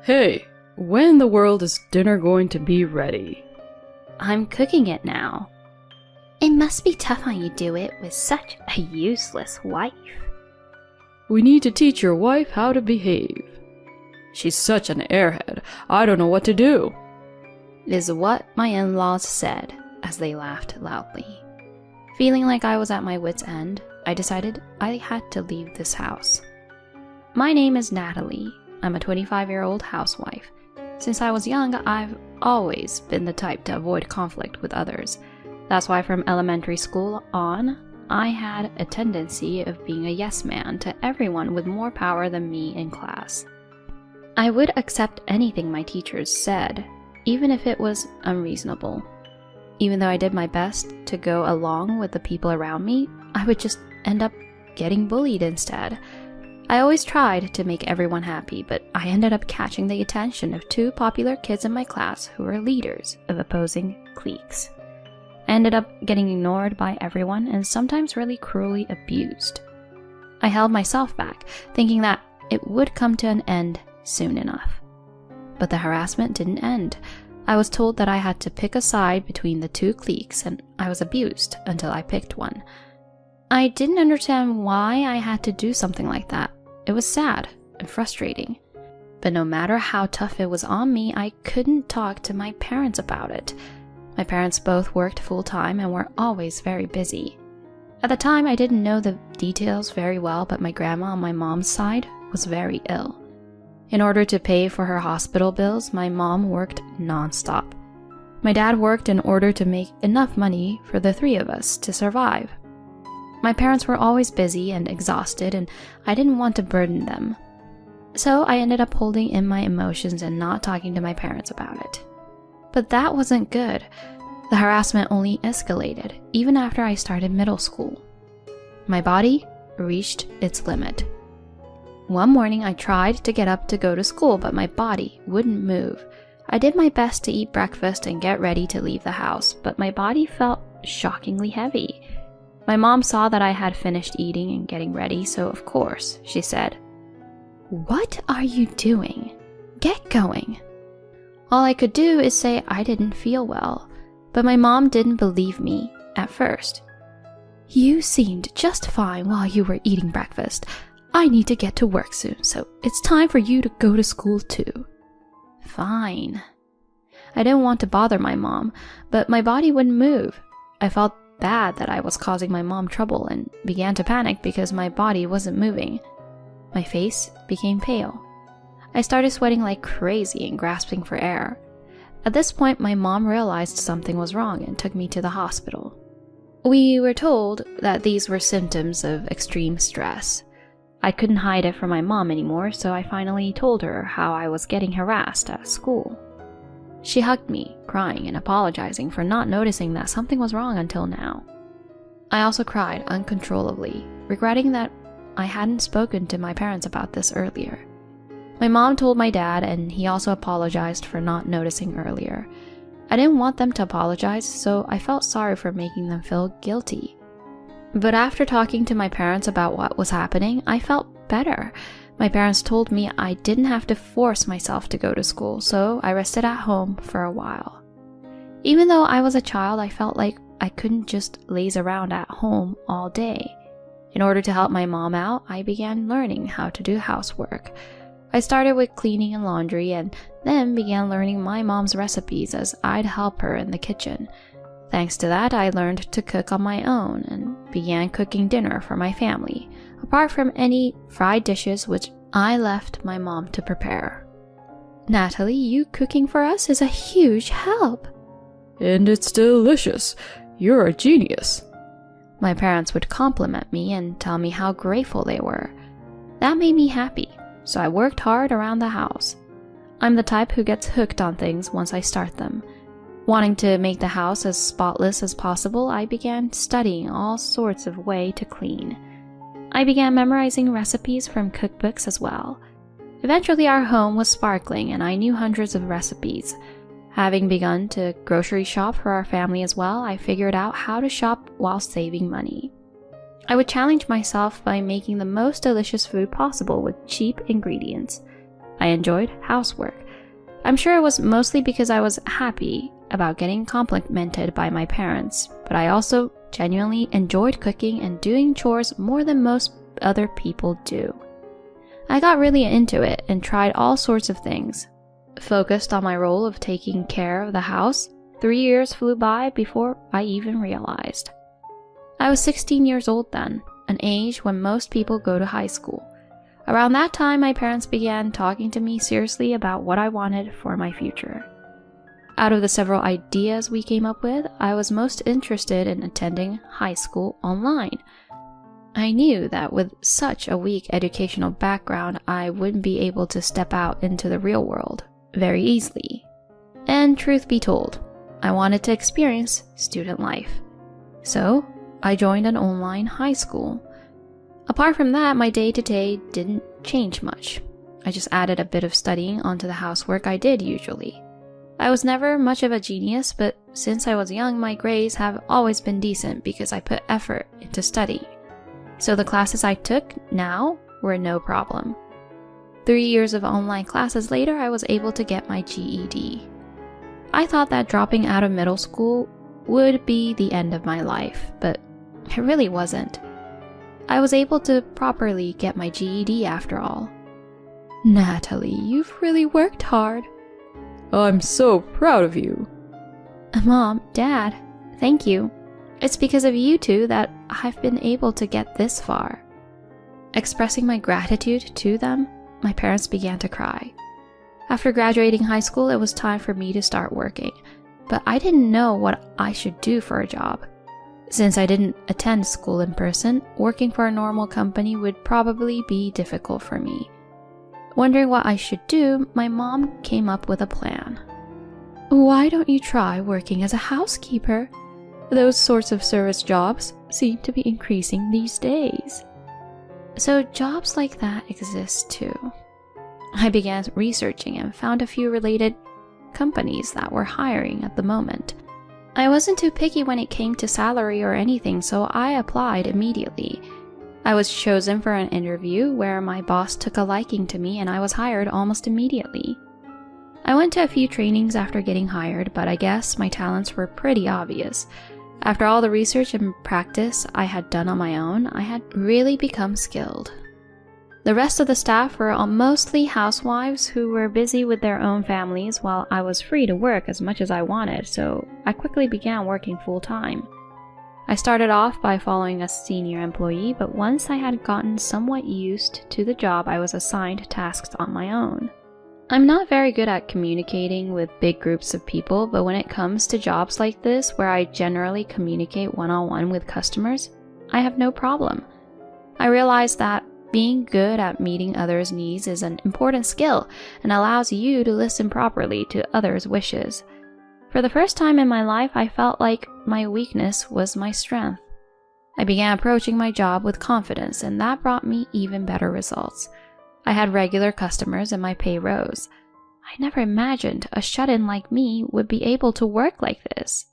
Hey, when in the world is dinner going to be ready? I'm cooking it now. It must be tough on you to do it with such a useless wife. We need to teach your wife how to behave. She's such an airhead, I don't know what to do. Is what my in-laws said as they laughed loudly. Feeling like I was at my wit's end, I decided I had to leave this house. My name is Natalie. I'm a 25-year-old housewife. Since I was young, I've always been the type to avoid conflict with others. That's why from elementary school on, I had a tendency of being a yes man to everyone with more power than me in class. I would accept anything my teachers said, even if it was unreasonable. Even though I did my best to go along with the people around me, I would just end up getting bullied instead. I always tried to make everyone happy, but I ended up catching the attention of two popular kids in my class who were leaders of opposing cliques. I ended up getting ignored by everyone and sometimes really cruelly abused. I held myself back, thinking that it would come to an end soon enough. But the harassment didn't end. I was told that I had to pick a side between the two cliques, and I was abused until I picked one. I didn't understand why I had to do something like that. It was sad and frustrating. But no matter how tough it was on me, I couldn't talk to my parents about it. My parents both worked full-time and were always very busy. At the time, I didn't know the details very well, but my grandma on my mom's side was very ill. In order to pay for her hospital bills, my mom worked non-stop. My dad worked in order to make enough money for the three of us to survive. My parents were always busy and exhausted, and I didn't want to burden them. So I ended up holding in my emotions and not talking to my parents about it. But that wasn't good. The harassment only escalated, even after I started middle school. My body reached its limit. One morning I tried to get up to go to school, but my body wouldn't move. I did my best to eat breakfast and get ready to leave the house, but my body felt shockingly heavy. My mom saw that I had finished eating and getting ready, so of course, she said, "What are you doing? Get going." All I could do is say I didn't feel well, but my mom didn't believe me at first. "You seemed just fine while you were eating breakfast. I need to get to work soon, so it's time for you to go to school too." Fine. I didn't want to bother my mom, but my body wouldn't move. I felt bad that I was causing my mom trouble and began to panic because my body wasn't moving. My face became pale. I started sweating like crazy and grasping for air. At this point, my mom realized something was wrong and took me to the hospital. We were told that these were symptoms of extreme stress. I couldn't hide it from my mom anymore, so I finally told her how I was getting harassed at school. She hugged me, crying and apologizing for not noticing that something was wrong until now. I also cried uncontrollably, regretting that I hadn't spoken to my parents about this earlier. My mom told my dad, and he also apologized for not noticing earlier. I didn't want them to apologize, so I felt sorry for making them feel guilty. But after talking to my parents about what was happening, I felt better. My parents told me I didn't have to force myself to go to school, so I rested at home for a while. Even though I was a child, I felt like I couldn't just laze around at home all day. In order to help my mom out, I began learning how to do housework. I started with cleaning and laundry and then began learning my mom's recipes as I'd help her in the kitchen. Thanks to that, I learned to cook on my own and began cooking dinner for my family, apart from any fried dishes which I left my mom to prepare. "Natalie, you cooking for us is a huge help." "And it's delicious. You're a genius." My parents would compliment me and tell me how grateful they were. That made me happy, so I worked hard around the house. I'm the type who gets hooked on things once I start them. Wanting to make the house as spotless as possible, I began studying all sorts of ways to clean. I began memorizing recipes from cookbooks as well. Eventually our home was sparkling and I knew hundreds of recipes. Having begun to grocery shop for our family as well, I figured out how to shop while saving money. I would challenge myself by making the most delicious food possible with cheap ingredients. I enjoyed housework. I'm sure it was mostly because I was happy about getting complimented by my parents, but I also genuinely enjoyed cooking and doing chores more than most other people do. I got really into it and tried all sorts of things. Focused on my role of taking care of the house, 3 years flew by before I even realized. I was 16 years old then, an age when most people go to high school. Around that time, my parents began talking to me seriously about what I wanted for my future. Out of the several ideas we came up with, I was most interested in attending high school online. I knew that with such a weak educational background, I wouldn't be able to step out into the real world very easily. And truth be told, I wanted to experience student life. So, I joined an online high school. Apart from that, my day-to-day didn't change much. I just added a bit of studying onto the housework I did usually. I was never much of a genius, but since I was young, my grades have always been decent because I put effort into studying. So the classes I took now were no problem. 3 years of online classes later, I was able to get my GED. I thought that dropping out of middle school would be the end of my life, but it really wasn't. I was able to properly get my GED after all. Natalie, you've really worked hard. I'm so proud of you. Mom, Dad, thank you. It's because of you two that I've been able to get this far. Expressing my gratitude to them, my parents began to cry. After graduating high school, it was time for me to start working, but I didn't know what I should do for a job. Since I didn't attend school in person, working for a normal company would probably be difficult for me. Wondering what I should do, my mom came up with a plan. Why don't you try working as a housekeeper? Those sorts of service jobs seem to be increasing these days. So jobs like that exist too. I began researching and found a few related companies that were hiring at the moment. I wasn't too picky when it came to salary or anything, so I applied immediately. I was chosen for an interview where my boss took a liking to me and I was hired almost immediately. I went to a few trainings after getting hired, but I guess my talents were pretty obvious. After all the research and practice I had done on my own, I had really become skilled. The rest of the staff were mostly housewives who were busy with their own families while I was free to work as much as I wanted, so I quickly began working full-time. I started off by following a senior employee, but once I had gotten somewhat used to the job, I was assigned tasks on my own. I'm not very good at communicating with big groups of people, but when it comes to jobs like this, where I generally communicate one-on-one with customers, I have no problem. I realized that being good at meeting others' needs is an important skill and allows you to listen properly to others' wishes. For the first time in my life, I felt like my weakness was my strength. I began approaching my job with confidence, and that brought me even better results. I had regular customers and my pay rose. I never imagined a shut-in like me would be able to work like this.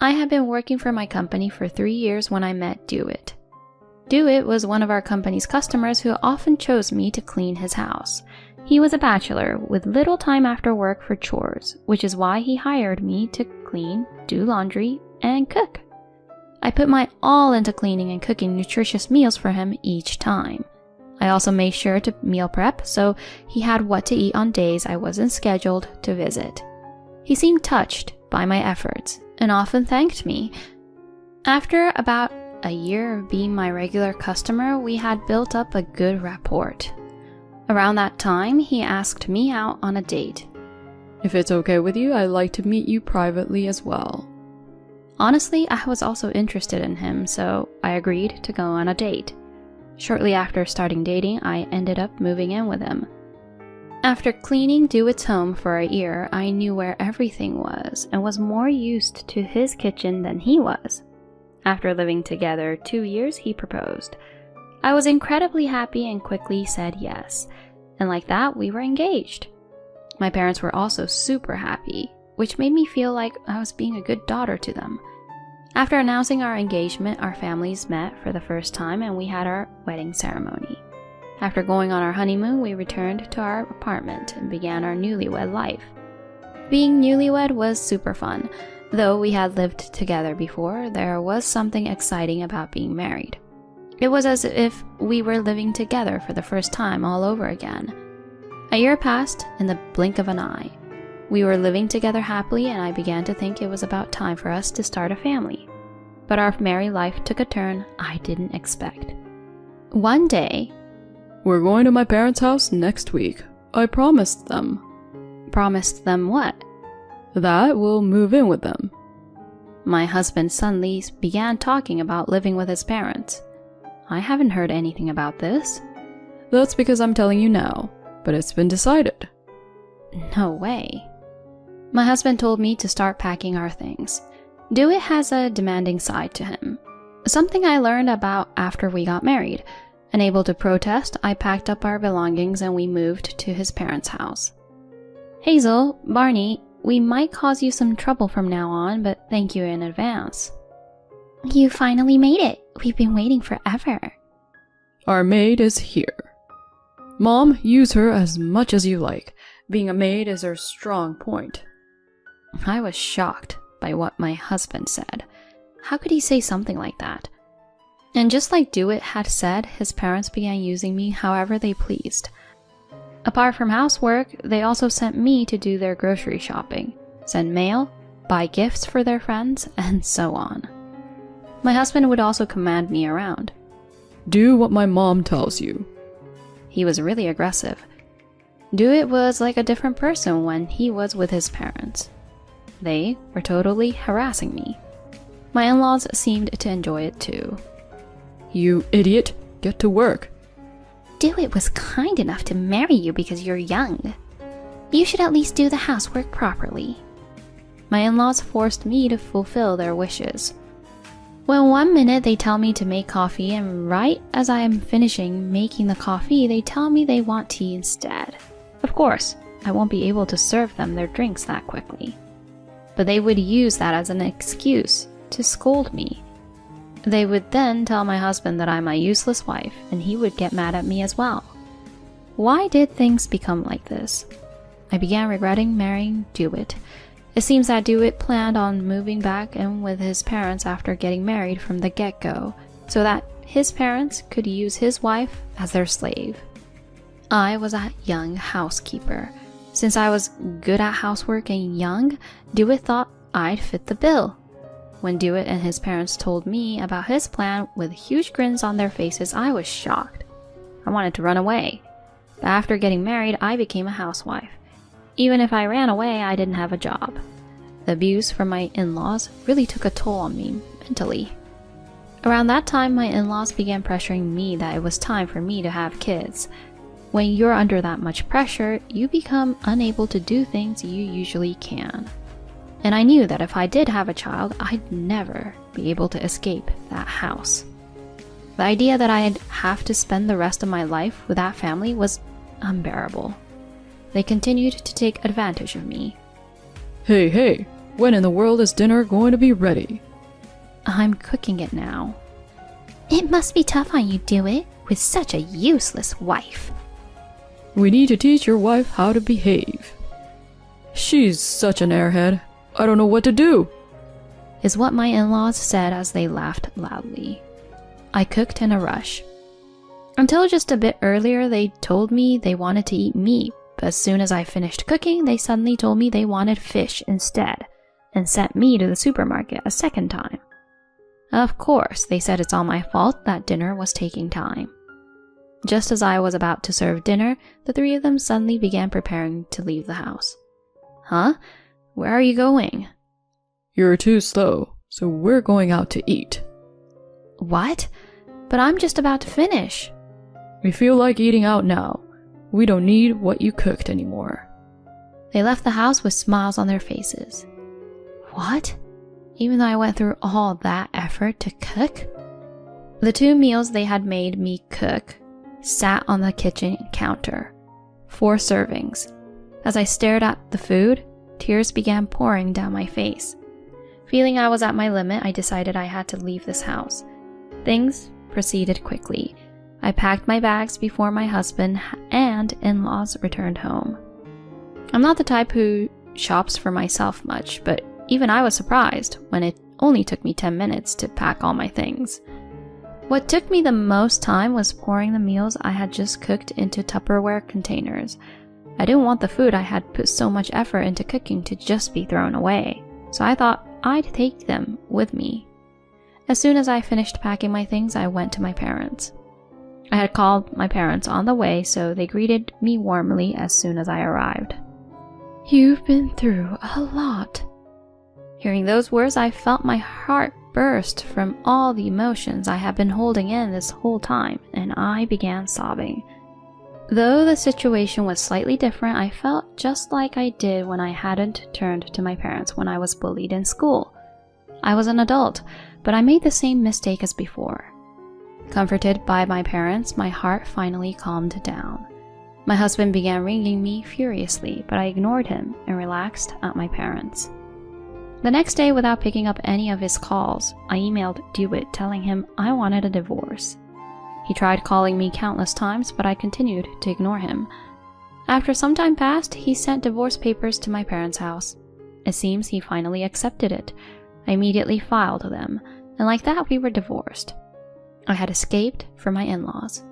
I had been working for my company for 3 years when I met Dewitt. Dewitt was one of our company's customers who often chose me to clean his house. He was a bachelor with little time after work for chores, which is why he hired me to clean, do laundry, and cook. I put my all into cleaning and cooking nutritious meals for him each time. I also made sure to meal prep so he had what to eat on days I wasn't scheduled to visit. He seemed touched by my efforts and often thanked me. After about a year of being my regular customer, we had built up a good rapport. Around that time, he asked me out on a date. If it's okay with you, I'd like to meet you privately as well. Honestly, I was also interested in him, so I agreed to go on a date. Shortly after starting dating, I ended up moving in with him. After cleaning Dewitt's home for a year, I knew where everything was and was more used to his kitchen than he was. After living together 2 years, he proposed. I was incredibly happy and quickly said yes, and like that, we were engaged. My parents were also super happy, which made me feel like I was being a good daughter to them. After announcing our engagement, our families met for the first time and we had our wedding ceremony. After going on our honeymoon, we returned to our apartment and began our newlywed life. Being newlywed was super fun. Though we had lived together before, there was something exciting about being married. It was as if we were living together for the first time all over again. A year passed in the blink of an eye. We were living together happily, and I began to think it was about time for us to start a family. But our married life took a turn I didn't expect. One day, "We're going to my parents' house next week. I promised them." Promised them what? "That we'll move in with them." My husband suddenly began talking about living with his parents. I haven't heard anything about this. "That's because I'm telling you now, but it's been decided." No way. My husband told me to start packing our things. Dewitt has a demanding side to him. Something I learned about after we got married. Unable to protest, I packed up our belongings and we moved to his parents' house. Hazel, Barney, we might cause you some trouble from now on, but thank you in advance. You finally made it. We've been waiting forever. "Our maid is here. Mom, use her as much as you like. Being a maid is her strong point." I was shocked by what my husband said. How could he say something like that? And just like Dewitt had said, his parents began using me however they pleased. Apart from housework, they also sent me to do their grocery shopping, send mail, buy gifts for their friends, and so on. My husband would also command me around. "Do what my mom tells you." He was really aggressive. Dewitt was like a different person when he was with his parents. They were totally harassing me. My in-laws seemed to enjoy it too. "You idiot, get to work." Dewitt was kind enough to marry you because you're young. You should at least do the housework properly. My in-laws forced me to fulfill their wishes. When one minute they tell me to make coffee, and right as I am finishing making the coffee, they tell me they want tea instead. Of course, I won't be able to serve them their drinks that quickly. But they would use that as an excuse to scold me. They would then tell my husband that I'm a useless wife, and he would get mad at me as well. Why did things become like this? I began regretting marrying Dewitt. It seems that Dewitt planned on moving back in with his parents after getting married from the get-go, so that his parents could use his wife as their slave. I was a young housekeeper. Since I was good at housework and young, Dewitt thought I'd fit the bill. When Dewitt and his parents told me about his plan with huge grins on their faces, I was shocked. I wanted to run away. But after getting married, I became a housewife. Even if I ran away, I didn't have a job. The abuse from my in-laws really took a toll on me mentally. Around that time, my in-laws began pressuring me that it was time for me to have kids. When you're under that much pressure, you become unable to do things you usually can. And I knew that if I did have a child, I'd never be able to escape that house. The idea that I'd have to spend the rest of my life with that family was unbearable. They continued to take advantage of me. Hey, when in the world is dinner going to be ready?" I'm cooking it now. It must be tough on you, Dewitt, with such a useless wife. "We need to teach your wife how to behave. She's such an airhead. I don't know what to do," is what my in-laws said as they laughed loudly. I cooked in a rush. Until just a bit earlier, they told me they wanted to eat meat, but as soon as I finished cooking, they suddenly told me they wanted fish instead, and sent me to the supermarket a second time. Of course, they said it's all my fault that dinner was taking time. Just as I was about to serve dinner, the three of them suddenly began preparing to leave the house. Huh? Where are you going? "You're too slow, so we're going out to eat." What? But I'm just about to finish. "We feel like eating out now. We don't need what you cooked anymore." They left the house with smiles on their faces. What? Even though I went through all that effort to cook? The 2 meals they had made me cook sat on the kitchen counter. 4 servings. As I stared at the food, tears began pouring down my face. Feeling I was at my limit, I decided I had to leave this house. Things proceeded quickly. I packed my bags before my husband and in-laws returned home. I'm not the type who shops for myself much, but even I was surprised when it only took me 10 minutes to pack all my things. What took me the most time was pouring the meals I had just cooked into Tupperware containers. I didn't want the food I had put so much effort into cooking to just be thrown away, so I thought I'd take them with me. As soon as I finished packing my things, I went to my parents. I had called my parents on the way, so they greeted me warmly as soon as I arrived. "You've been through a lot." Hearing those words, I felt my heart burst from all the emotions I had been holding in this whole time, and I began sobbing. Though the situation was slightly different, I felt just like I did when I hadn't turned to my parents when I was bullied in school. I was an adult, but I made the same mistake as before. Comforted by my parents, my heart finally calmed down. My husband began ringing me furiously, but I ignored him and relaxed at my parents. The next day, without picking up any of his calls, I emailed Dewitt telling him I wanted a divorce. He tried calling me countless times, but I continued to ignore him. After some time passed, he sent divorce papers to my parents' house. It seems he finally accepted it. I immediately filed them, and like that we were divorced. I had escaped from my in-laws.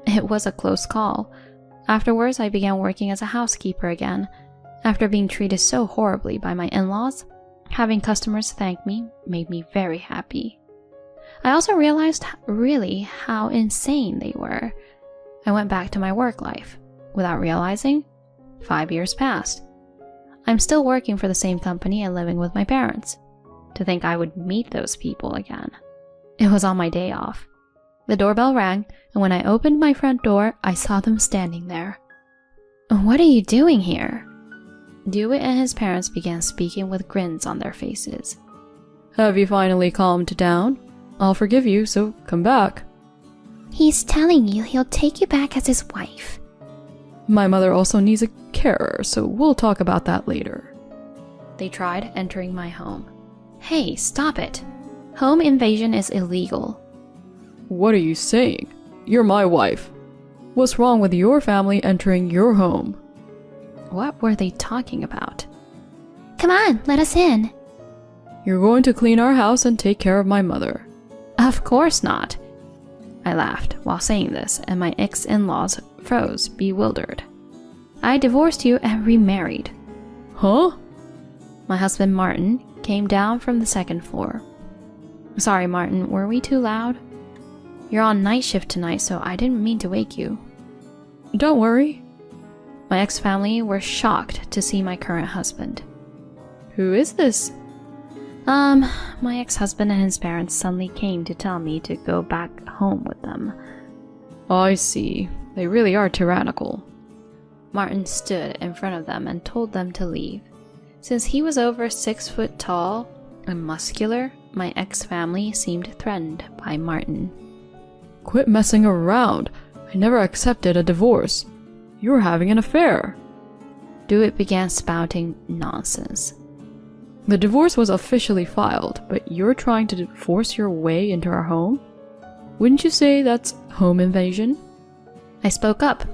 It was a close call. Afterwards, I began working as a housekeeper again. After being treated so horribly by my in-laws, having customers thank me made me very happy. I also realized really how insane they were. I went back to my work life. Without realizing, 5 years passed. I'm still working for the same company and living with my parents. To think I would meet those people again. It was on my day off. The doorbell rang, and when I opened my front door, I saw them standing there. "What are you doing here?" Dewitt and his parents began speaking with grins on their faces. "Have you finally calmed down? I'll forgive you, so come back." "He's telling you he'll take you back as his wife." "My mother also needs a carer, so we'll talk about that later." They tried entering my home. Hey, stop it. Home invasion is illegal. "What are you saying? You're my wife. What's wrong with your family entering your home?" What were they talking about? "Come on, let us in." "You're going to clean our house and take care of my mother." Of course not. I laughed while saying this, and my ex-in-laws froze, bewildered. I divorced you and remarried. "Huh?" My husband, Martin, came down from the second floor. Sorry, Martin, were we too loud? You're on night shift tonight, so I didn't mean to wake you. "Don't worry." My ex-family were shocked to see my current husband. "Who is this?" My ex-husband and his parents suddenly came to tell me to go back home with them. "I see. They really are tyrannical." Martin stood in front of them and told them to leave. Since he was over 6 foot tall and muscular, my ex-family seemed threatened by Martin. "Quit messing around. I never accepted a divorce. You're having an affair." Dewitt began spouting nonsense. "The divorce was officially filed, but you're trying to force your way into our home? Wouldn't you say that's home invasion?" I spoke up.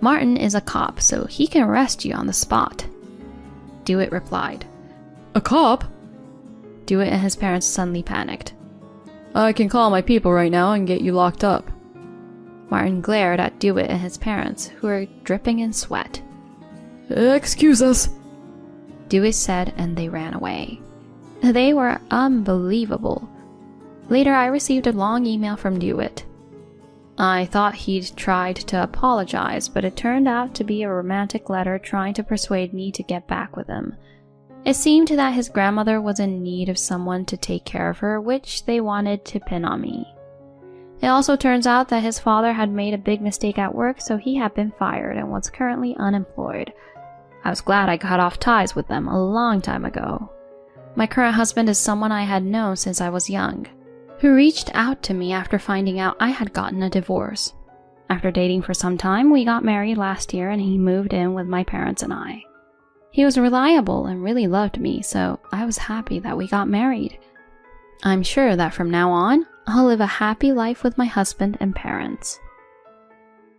Martin is a cop, so he can arrest you on the spot. Dewitt replied. "A cop?" Dewitt and his parents suddenly panicked. "I can call my people right now and get you locked up." Martin glared at Dewitt and his parents, who were dripping in sweat. "Excuse us," Dewitt said, and they ran away. They were unbelievable. Later, I received a long email from Dewitt. I thought he'd tried to apologize, but it turned out to be a romantic letter trying to persuade me to get back with him. It seemed that his grandmother was in need of someone to take care of her, which they wanted to pin on me. It also turns out that his father had made a big mistake at work, so he had been fired and was currently unemployed. I was glad I cut off ties with them a long time ago. My current husband is someone I had known since I was young, who reached out to me after finding out I had gotten a divorce. After dating for some time, we got married last year and he moved in with my parents and I. He was reliable and really loved me, so I was happy that we got married. I'm sure that from now on, I'll live a happy life with my husband and parents.